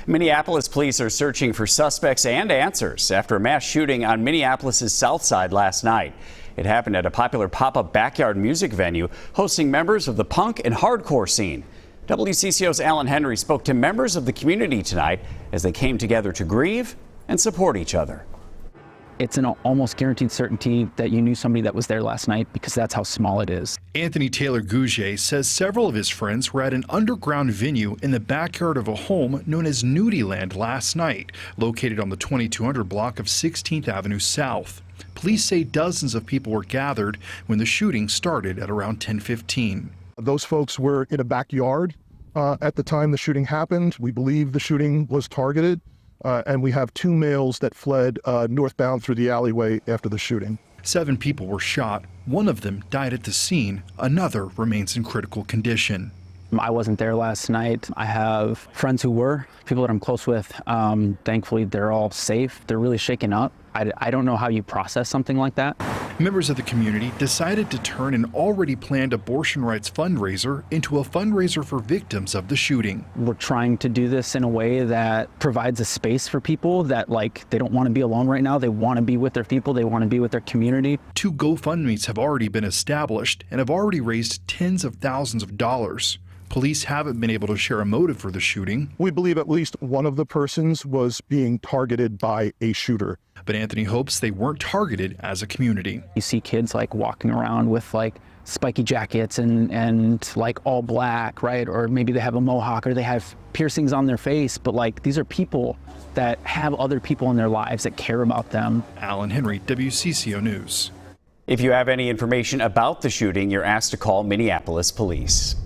Minneapolis police are searching for suspects and answers after a mass shooting on Minneapolis's south side last night. It happened at a popular pop-up backyard music venue hosting members of the punk and hardcore scene. WCCO's Alan Henry spoke to members of the community tonight as they came together to grieve and support each other. It's an almost guaranteed certainty that you knew somebody that was there last night because that's how small it is. Anthony Taylor-Gouge says several of his friends were at an underground venue in the backyard of a home known as Nudiland last night, located on the 2200 block of 16th Avenue South. Police say dozens of people were gathered when the shooting started at around 10:15. Those folks were in a backyard at the time the shooting happened. We believe the shooting was targeted. And we have two males that fled northbound through the alleyway after the shooting. 7 people were shot. One of them died at the scene. Another remains in critical condition. I wasn't there last night. I have friends who were, people that I'm close with. Thankfully, they're all safe. They're really shaken up. I don't know how you process something like that. Members of the community decided to turn an already planned abortion rights fundraiser into a fundraiser for victims of the shooting. We're trying to do this in a way that provides a space for people that, they don't want to be alone right now. They want to be with their people. They want to be with their community. 2 GoFundMes have already been established and have already raised tens of thousands of dollars. Police haven't been able to share a motive for the shooting. We believe at least one of the persons was being targeted by a shooter. But Anthony hopes they weren't targeted as a community. You see kids walking around with spiky jackets and all black, right? Or maybe they have a mohawk or they have piercings on their face. But these are people that have other people in their lives that care about them. Alan Henry, WCCO News. If you have any information about the shooting, you're asked to call Minneapolis police.